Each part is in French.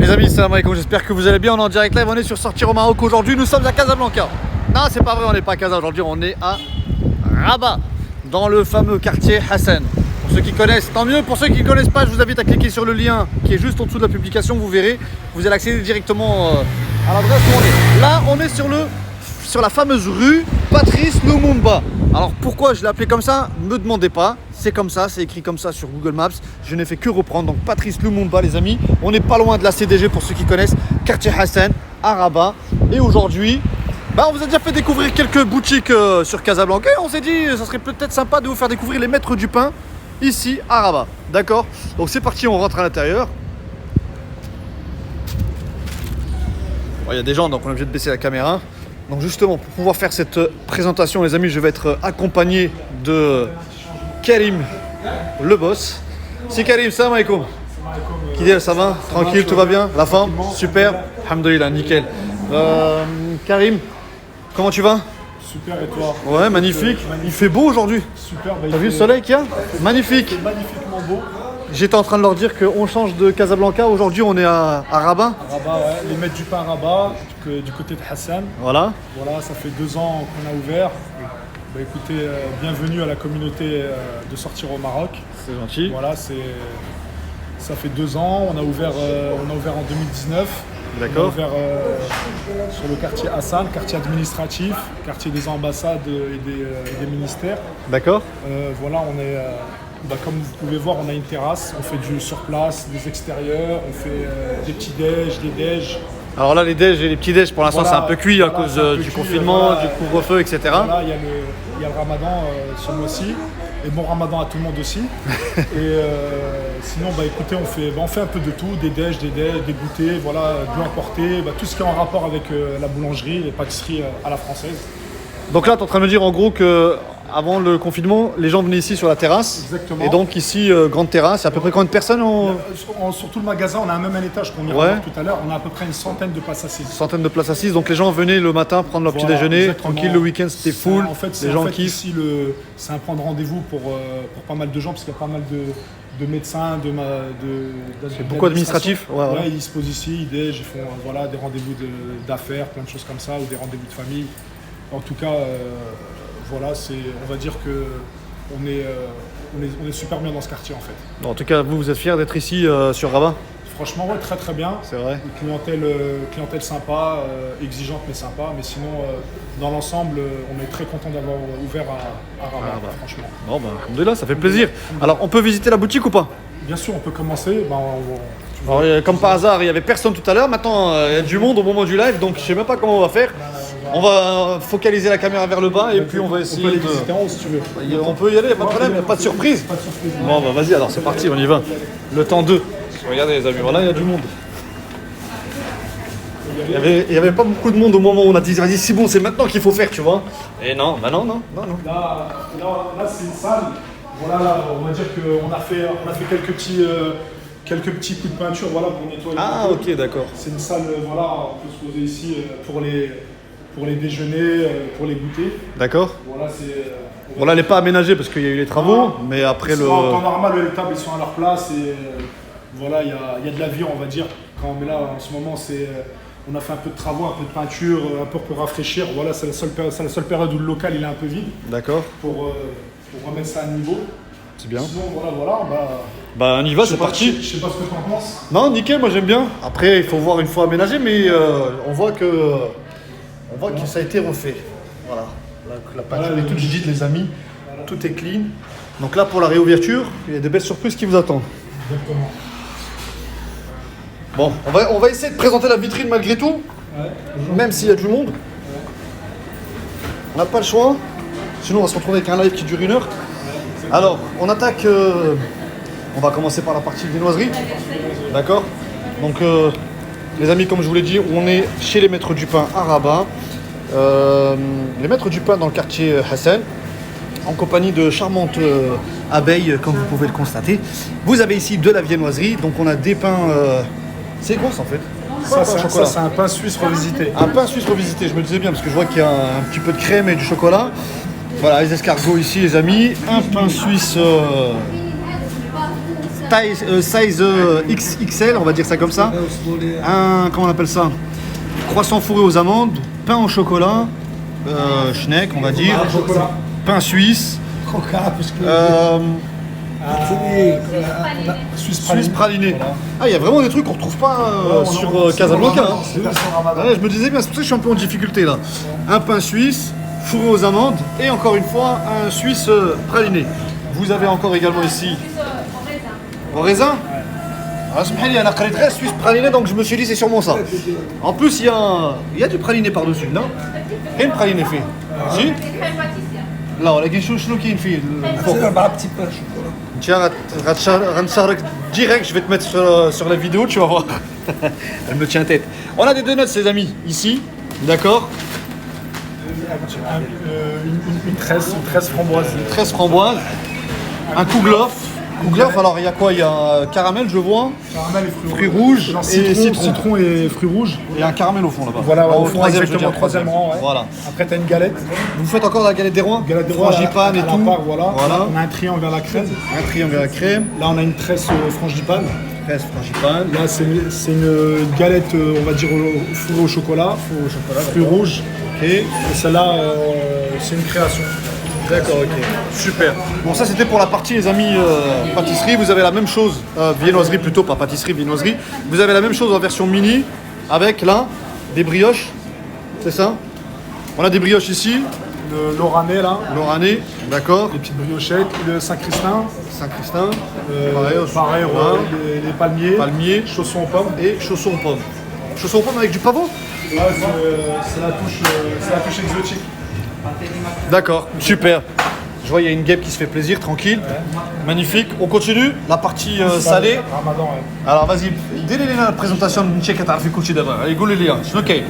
Les amis, salam alaikum, j'espère que vous allez bien. On est en direct live, on est sur Sortir au Maroc. Aujourd'hui, nous sommes à Casablanca. Non, c'est pas vrai, on n'est pas à Casa aujourd'hui, on est à Rabat, dans le fameux quartier Hassan. Pour ceux qui connaissent, tant mieux. Pour ceux qui ne connaissent pas, je vous invite à cliquer sur le lien qui est juste en dessous de la publication. Vous verrez, vous allez accéder directement à l'adresse où on est. Là, on est sur la fameuse rue Patrice Lumumba. Alors pourquoi je l'ai appelé comme ça, ne me demandez pas. C'est comme ça, c'est écrit comme ça sur Google Maps. Je n'ai fait que reprendre. Donc Patrice Lumumba, les amis. On n'est pas loin de la CDG pour ceux qui connaissent. Quartier Hassan, à Rabat. Et aujourd'hui, on vous a déjà fait découvrir quelques boutiques sur Casablanca. Et on s'est dit, ça serait peut-être sympa de vous faire découvrir les maîtres du pain ici à Rabat. D'accord? Donc c'est parti, on rentre à l'intérieur. Il y a des gens, donc on est obligé de baisser la caméra. Donc justement, pour pouvoir faire cette présentation, les amis, je vais être accompagné de Karim, le boss. C'est Karim, salam alaikum. Kidel, ça va? Tranquille, tout va bien? La forme? Super. Alhamdoulilah, nickel. Karim, comment tu vas? Super, et toi? Ouais, magnifique. Il fait beau aujourd'hui. Super. T'as vu le soleil qu'il y a? Magnifique. Magnifiquement beau. J'étais en train de leur dire qu'on change de Casablanca. Aujourd'hui, on est à Rabat. À Rabat, ouais. Les maîtres du pain à Rabat, du côté de Hassan. Voilà. Voilà, ça fait 2 ans qu'on a ouvert. Écoutez, bienvenue à la communauté de Sortir au Maroc. C'est gentil. Voilà, ça fait 2 ans. On a ouvert en 2019. D'accord. On a ouvert sur le quartier Hassan, quartier administratif, quartier des ambassades et des ministères. D'accord. Voilà, on est... comme vous pouvez voir, on a une terrasse, on fait du sur place, des extérieurs, on fait des petits déj, des déj. Alors là, les déj et les petits déj, pour l'instant, Voilà, c'est un peu cuit à cause du cuit, confinement, voilà, du couvre-feu, etc. Voilà, il y a le ramadan ce mois-ci. Et bon ramadan à tout le monde aussi. Et sinon, écoutez, on fait un peu de tout, des déj, des goûters, voilà, de l'emporter, tout ce qui est en rapport avec la boulangerie, les pâtisseries à la française. Donc là, tu es en train de me dire en gros que avant le confinement, les gens venaient ici sur la terrasse. Exactement. Et donc ici, grande terrasse, à peu près combien de personnes Sur tout le magasin, on a même un étage qu'on ira voir tout à l'heure, on a à peu près une centaine de places assises. Centaine de places assises, donc les gens venaient le matin prendre leur petit déjeuner, exactement. tranquille, le week-end c'était full, les gens kiffent. Ici, c'est un point de rendez-vous pour pas mal de gens, parce qu'il y a pas mal de médecins, c'est beaucoup administratif. Ouais, ils se posent ici, ils font des rendez-vous d'affaires, plein de choses comme ça, ou des rendez-vous de famille. En tout cas, on va dire que on est super bien dans ce quartier en fait. En tout cas, vous êtes fiers d'être ici sur Rabat? Franchement, ouais, très très bien. C'est vrai. Une clientèle sympa, exigeante mais sympa. Mais sinon, dans l'ensemble, on est très content d'avoir ouvert à Rabat, franchement. Bon, alhamdoulilah, ça fait plaisir. Alors, on peut visiter la boutique ou pas? Bien sûr, on peut commencer. Alors, comme par hasard, il n'y avait personne tout à l'heure. Maintenant, il y a du monde au moment du live, donc je ne sais même pas comment on va faire. On va focaliser la caméra vers le bas et puis on va essayer de... visiter en haut si tu veux. On peut y aller, pas de problème, pas de surprise. Bon, vas-y, alors c'est parti, on y va. Le temps 2. Regardez les amis, voilà, il y a du monde. Il n'y avait pas beaucoup de monde au moment où on a dit, vas-y, c'est bon, c'est maintenant qu'il faut faire, tu vois. Et non. Là, c'est une salle. Voilà, là, on va dire qu'on a fait quelques petits coups de peinture pour nettoyer. Ah, ok, d'accord. C'est une salle, on peut se poser ici pour les déjeuners, pour les goûters. D'accord. Voilà, elle n'est pas aménagée parce qu'il y a eu les travaux, mais après le... En temps normal, les tables ils sont à leur place et il y a de la vie, on va dire. Mais là, en ce moment, on a fait un peu de travaux, un peu de peinture, un peu pour rafraîchir. Voilà, c'est la seule période où le local il est un peu vide. D'accord. Pour remettre ça à niveau. C'est bien. Sinon, on y va, c'est parti. Je sais pas ce que tu en penses. Non, nickel, moi j'aime bien. Après, il faut voir une fois aménagé, mais on voit que ça a été refait. Voilà. La peinture est toute rigide, les amis. Voilà. Tout est clean. Donc là, pour la réouverture, il y a des belles surprises qui vous attendent. Exactement. Bon, on va essayer de présenter la vitrine malgré tout, même s'il y a du monde. On n'a pas le choix. Sinon, on va se retrouver avec un live qui dure 1 heure. Alors, on attaque. On va commencer par la partie viennoiserie. D'accord. Donc, les amis, comme je vous l'ai dit, on est chez les maîtres du pain à Rabat. Les maîtres du pain dans le quartier Hassan, en compagnie de charmantes abeilles, comme vous pouvez le constater. Vous avez ici de la viennoiserie, donc on a des pains. C'est quoi ça en fait? Ça, c'est un pain suisse revisité. Un pain suisse revisité, je me disais bien, parce que je vois qu'il y a un petit peu de crème et du chocolat. Voilà, les escargots ici, les amis. Un pain suisse taille, size XXL, on va dire ça comme ça. Un, comment on appelle ça? Croissant fourré aux amandes, pain au chocolat, schneck, on va dire, Chocolat. pain suisse, Suisse Suisse praliné. Voilà. Ah, il y a vraiment des trucs qu'on retrouve pas sur Casablanca. Hein. C'est là sur Ramadan. Voilà, je me disais bien, c'est pour ça que je suis un peu en difficulté là. Un pain suisse, fourré aux amandes et encore une fois un suisse praliné. Vous avez encore également ici au raisin. Ah, subhanallah, il y a un très suisse praliné, donc je me suis dit c'est sûrement ça. En plus, il y a du praliné par-dessus, non? Et une praliné fait. Si? Là, on a quelque chose qui est fait. Tiens, direct, je vais te mettre sur la vidéo, tu vas voir. Elle me tient tête. On a des donuts, les amis, ici, d'accord? Une tresse framboise. 13 framboises, un kouglof. Kouglof, alors il y a quoi? Il y a caramel, je vois, Caramel et fruits rouges Non, et citron et fruits rouges. et un caramel au fond là-bas. Voilà, Au au fond, troisième, je veux exactement, dire, au troisième rang. Ouais. Voilà. Après, tu as une galette. Vous faites encore la galette des rois? Galette des rois, frangipane et à la tout. part, voilà. Voilà. On a un triangle à la crème. Un triangle à la crème, Là, on a une tresse frangipane. 13 frangipane. Là, c'est une galette, on va dire, fourrée au chocolat. Fruits rouges. Ok. Et celle-là, c'est une création. D'accord, ok. Super. Bon, ça c'était pour la partie, les amis, pâtisserie. Vous avez la même chose, viennoiserie plutôt, pas pâtisserie, viennoiserie. Vous avez la même chose en version mini, avec là, des brioches. C'est ça? On a des brioches ici, Le Loranais, là. Loranais, d'accord. Les petites briochettes. Le Saint-Christin. Saint-Christin, Pareil, voilà. les palmiers. Palmier Chaussons aux pommes. et chaussons aux pommes. Chaussons aux pommes avec du pavot? Ouais, c'est la touche exotique. D'accord, super. Je vois, il y a une guêpe qui se fait plaisir, tranquille. Magnifique. On continue la partie salée. Ramadan, ouais. Alors vas-y, donnez-nous la présentation de Nchek تعرفي كل شيء دابا. Allez, قولي لي شنو كاين؟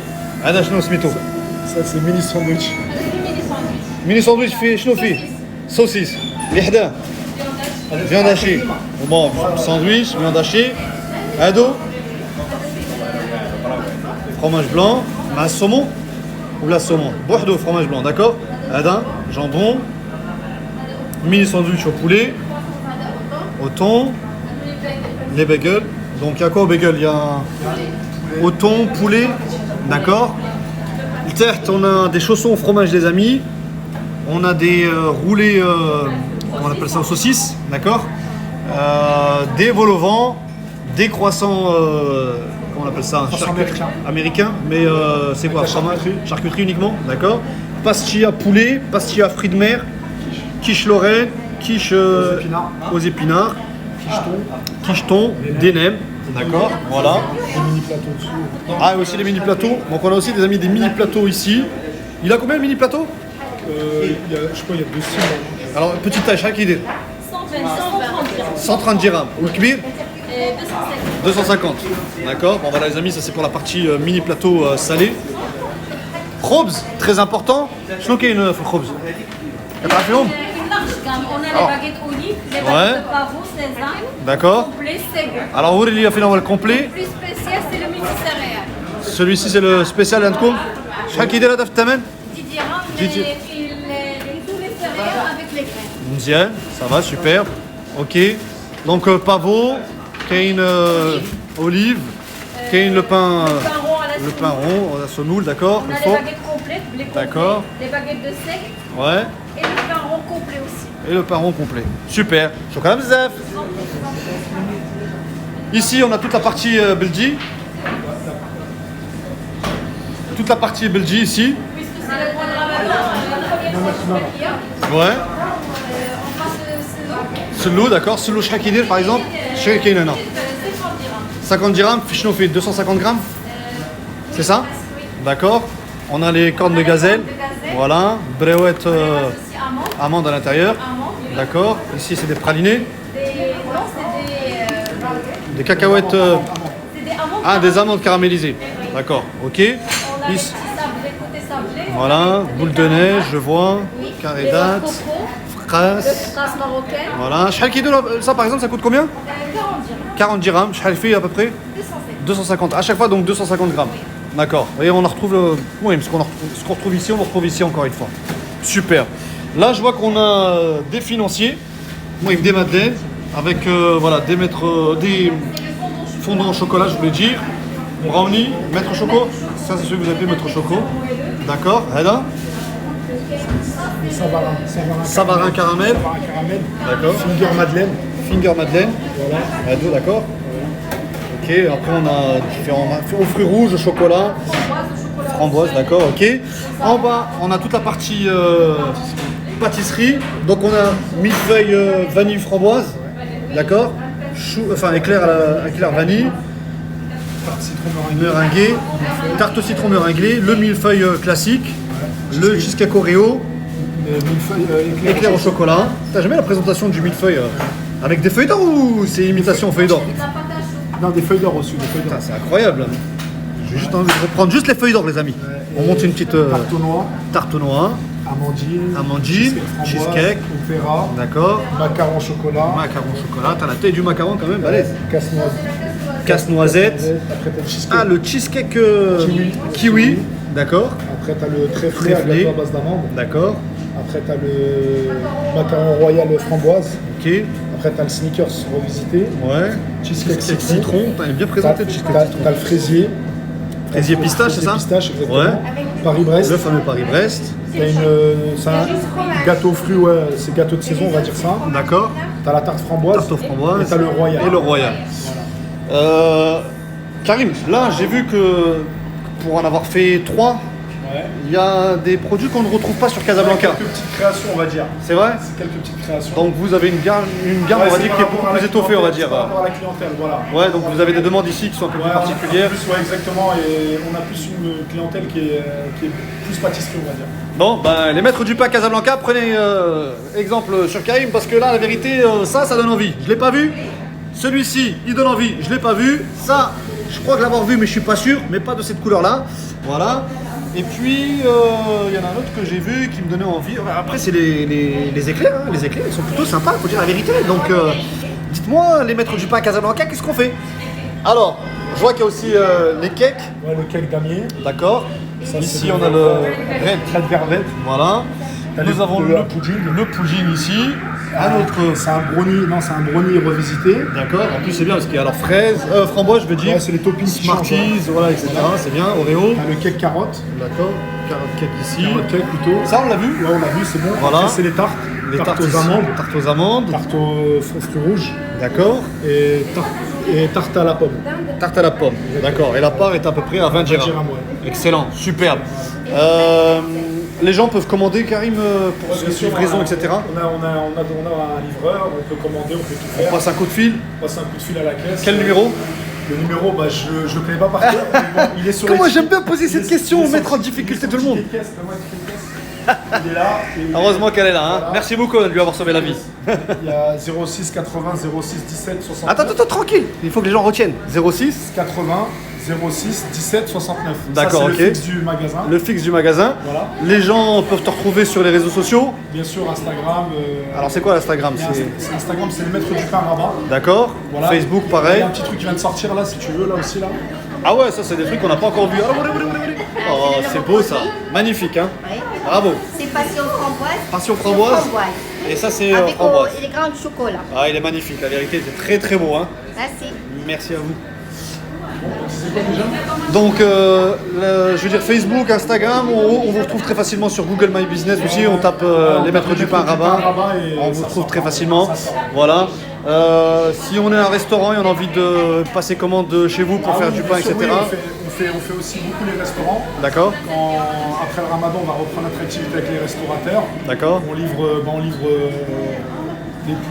هذا شنو سميتو؟ Ça, c'est mini sandwich. ميني ساندويتش فيه شنو فيه؟ سوسيس اللي حداه فياند هاشي. بون ساندويتش فياند هاشي. هادو fromage blanc مع السومون ولا saumon بوحدو fromage blanc, d'accord. هذا jambon. Mini sandwich au poulet, au thon, les bagels. Donc il y a quoi au bagel? Il y a au thon, poulet, d'accord. Certes, on a des chaussons au fromage, les amis. On a des roulés, comment on appelle ça, aux saucisses, d'accord. Des vol au vent, des croissants, comment on appelle ça, Croissant américain. Mais c'est quoi? Charcuterie. Charcuterie uniquement, d'accord. Pastilla poulet, pastilla fruits de mer, quiche Lorraine, quiche aux épinards, quicheton, des nems, d'accord, voilà. Des mini plateaux dessus. Ah, et aussi les mini plateaux. Donc on a aussi des amis des mini plateaux ici. Il a combien le mini plateau? Je crois qu'il y a deux styles. Alors petite taille, chaque idée. 130 dirhams. Ou le kbir? 250. D'accord. Bon voilà les amis, ça c'est pour la partie mini plateau salé. Khobz, très important. شنو كاين في الخبز؟ كتعرفيهم؟ On a les baguettes olives, les Ouais. baguettes de pavot, sésame, D'accord. complet, c'est bon. Alors où il y a fait le complet? Le plus spécial, c'est le multi-céréales. Celui-ci c'est le spécial عندكم. شحال كيدير هذا في الثمن؟ 10 dirhams, mais tous les céréales avec les graines. مزيان, ça va, super. Ok. Donc pavot, كاين olive, كاين le pain Pain rond à la le pain rond, à la semoule, d'accord. On a il les faut. baguettes complètes, les complets, D'accord. les baguettes de sec Ouais. et le pain rond complet aussi. Et le pain rond complet. Super. شكرا بزاف. Ici, on a toute la partie Belgi. Toute la partie Belgi ici. Puisque c'est le mois de Ramadan, la première fois qu'il y a, Ouais. on passe ce Celou, d'accord. Celou, شحال كيدير par exemple? شحال كاين هنا؟ 50 dirhams, شنو فيه 250 grammes? C'est ça? D'accord. On a les cornes de gazelle. Voilà. Bréouette aussi amandes, amande à l'intérieur. amandes, D'accord. Ici, c'est des pralinés. non, c'est Des cacahuètes. des amandes. Ah, des amandes caramélisées. D'accord. Ok. On a les Ici. petits sablés, côté sablé. Voilà. Boule de neige, je vois. Oui. Carré Les noix de date. coco, Crasse. le crasse marocaine, Voilà. شحال كيدير ça par exemple, ça coûte combien? 40 dirhams, 40 dirhams. شحال fait à peu près? 250. 250. À chaque fois, donc 250 grammes. D'accord. Et on en retrouve. Oui, ce qu'on retrouve ici, on le retrouve ici encore une fois. Super. Là, je vois qu'on a des financiers. Moi, il me dit Madeleine. avec voilà, des fondants au chocolat, je voulais dire. Brownie, maître choco. Ça, c'est celui que vous appelez maître choco. D'accord. Hada. Savarin caramel. Savarin caramel. D'accord. Finger madeleine. Finger madeleine. Voilà. Hada, d'accord. Ok, après on a différents aux fruits rouges, au chocolat. Framboise, d'accord, ok. En bas, on a toute la partie pâtisserie. Donc on a millefeuille vanille framboise, d'accord. Enfin éclair vanille. Tarte citron meringuée. Meringuée, tarte au citron meringuée, le millefeuille classique, le cheesecake Oreo, éclair au chocolat. T'as jamais la présentation du millefeuille avec des feuilles d'or ou c'est imitation feuilles d'or? Non, des feuilles d'or aussi, des feuilles d'or. C'est incroyable. J'ai juste envie de reprendre juste les feuilles d'or, les amis. On monte une petite Tarte au noix. Amandine. Cheesecake. Opéra. D'accord. Macaron au chocolat. Macaron chocolat. T'as la taille du macaron quand même, balèze. Casse-noisette. Casse-noisette. Après, t'as le cheesecake. Ah, le cheesecake kiwi. D'accord. Après, t'as le trèflé à gâteau à base d'amande. D'accord. Après, t'as le macaron royal framboise. Ok. Après, t'as le sneakers revisité. Ouais. Cheesecake citron. T'as bien présenté le cheesecake citron. T'as le fraisier. Fraisier pistache, c'est ça? Pistache, exactement. Ouais. Paris-Brest. Le fameux Paris-Brest. T'as c'est un gâteau aux fruits, ouais, c'est gâteau de saison, on va dire ça. D'accord. T'as la tarte framboise. Tarte aux framboises. Et t'as le royal. Et le royal. Karim, là j'ai vu que pour en avoir fait 3, Ouais. il y a des produits qu'on ne retrouve pas sur Casablanca. Quelques petites créations, on va dire. C'est vrai? C'est quelques petites créations. Donc vous avez une gamme Ouais, on va c'est dire, par qui est rapport beaucoup à la plus étoffée, on va dire. Par rapport à la clientèle, voilà. Ouais, donc vous avez des demandes ici qui sont un peu plus Ouais, particulières. ouais, exactement. Et on a plus une clientèle qui est plus pâtisserie, on va dire. Bon, ben les maîtres du pain Casablanca, prenez exemple sur Karim parce que là, la vérité, ça donne envie. Je l'ai pas vu. Celui-ci, il donne envie. Je l'ai pas vu. Ça, je crois que l'avoir vu, mais je suis pas sûr. Mais pas de cette couleur-là. Voilà. Et puis, il y en a un autre que j'ai vu qui me donnait envie. Après, c'est les éclairs. Hein. Les éclairs, ils sont plutôt sympas, faut dire la vérité. Donc, dites-moi, les maîtres du pain Casablanca, qu'est-ce qu'on fait? Alors, je vois qu'il y a aussi les cakes. Ouais, le cake damier. D'accord. Ça, Ici, c'est on a le red. Red Velvet. Voilà. T'as Nous avons le le pudding ici. Un autre. C'est un brownie, non, c'est un brownie revisité. D'accord. En plus, c'est bien parce qu'il y a alors fraise, framboise, je veux dire. Ouais, c'est les toppings qui Smarties, changent, voilà, etc. C'est bien. Oreo. T'as le cake carotte. D'accord. Carotte cake ici. Carotte cake plutôt. Ça, on l'a vu. Ouais, on l'a vu, c'est bon. Voilà. Après, c'est les tartes. Les tartes tartes aux ici. amandes. Tarte aux amandes. Tarte aux fruits rouges. D'accord. Et tarte à la pomme. Tarte à la pomme. D'accord. Et la part est à peu près à 20 dirhams. Ouais. Excellent. Superbe. Les gens peuvent commander, Karim, pour Bien sûr, livraison, etc. On a un livreur, on peut commander, on peut tout On faire. passe un coup de fil. On passe un coup de fil à la caisse. Quel numéro? Le numéro, bah, je ne le connais pas par cœur. Mais bon, il est sur Comment l'étiquette. j'aime bien poser cette question, Il est sur- mettre en il est difficulté sur tout le monde. l'étiquette caisse, fais-moi une petite caisse. Il est là. et- Heureusement qu'elle est là. Hein. Voilà. Merci beaucoup de lui avoir sauvé la vie. Il y a 06 80 06 17 69. Attends, tranquille. Il faut que les gens retiennent. 06, 80 06 17 69. D'accord, Ça, c'est ok. le fixe du magasin. le fixe du magasin. Voilà. Les gens peuvent te retrouver sur les réseaux sociaux. Bien sûr, Instagram. Alors c'est quoi l'Instagram? c'est Instagram, c'est le maître du pain Rabat. D'accord. Voilà. Facebook Il y pareil. a un petit truc qui vient de sortir là, si tu veux, là aussi là. Ah ouais, ça c'est des trucs qu'on n'a pas encore vus. Oh, c'est beau ça. Magnifique, hein. Oui. Bravo. C'est passion framboise. Passion framboise. Et ça c'est Avec framboise. les grains de chocolat. Ah, il est magnifique. La vérité, c'est très très beau, hein. Merci. Merci à vous. Donc, je veux dire Facebook, Instagram, on vous retrouve très facilement sur Google My Business aussi. On tape les maîtres du pain Rabat. On vous trouve très facilement. Voilà. Si on est un restaurant et on a envie de passer commande chez vous pour faire du pain, etc. Oui, on fait aussi beaucoup les restaurants. D'accord. Après le ramadan, on va reprendre notre activité avec les restaurateurs. D'accord. On livre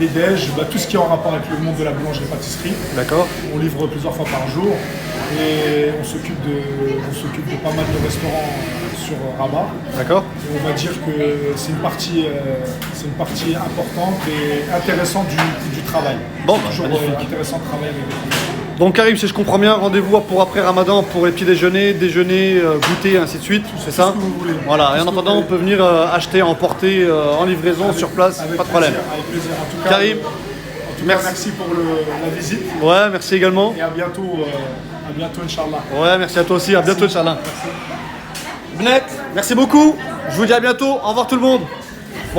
les déj, tout ce qui est en rapport avec le monde de la boulangerie-pâtisserie. D'accord. On livre plusieurs fois par jour et on s'occupe de pas mal de restaurants sur Rabat. D'accord. Et on va dire que c'est une partie importante et intéressante du travail. Bon, C'est toujours magnifique. intéressant de travailler avec les clients. Donc Karim, si je comprends bien, rendez-vous pour après Ramadan pour les petits déjeuners, goûter, ainsi de suite, c'est ça? ce que vous voulez. Voilà, et en Tout ce que attendant, vous on peut venir acheter, emporter en livraison sur place, Avec pas de problème. plaisir, avec plaisir. En tout cas, Karim, merci pour la visite ouais, merci également. et à bientôt Inch'Allah. Ouais, merci à toi aussi, à bientôt, Inch'Allah. Bnet, merci beaucoup, je vous dis à bientôt, au revoir tout le monde.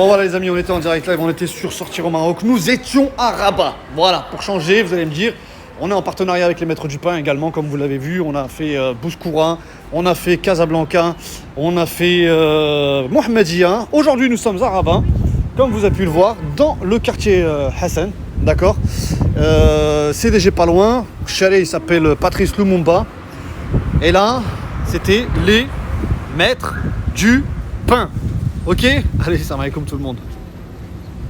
Bon voilà les amis, on était en direct live, on était sur Sortir au Maroc. Nous étions à Rabat. Voilà, pour changer, vous allez me dire, on est en partenariat avec les Maîtres du Pain également, comme vous l'avez vu. On a fait Bouskoura, on a fait Casablanca, on a fait Mohammedia. Aujourd'hui, nous sommes à Rabat, comme vous avez pu le voir, dans le quartier Hassan. D'accord, CDG pas loin. Chalet, il s'appelle Patrice Lumumba. Et là, c'était les Maîtres du Pain. Ok? Allez, salam alaikum tout le monde.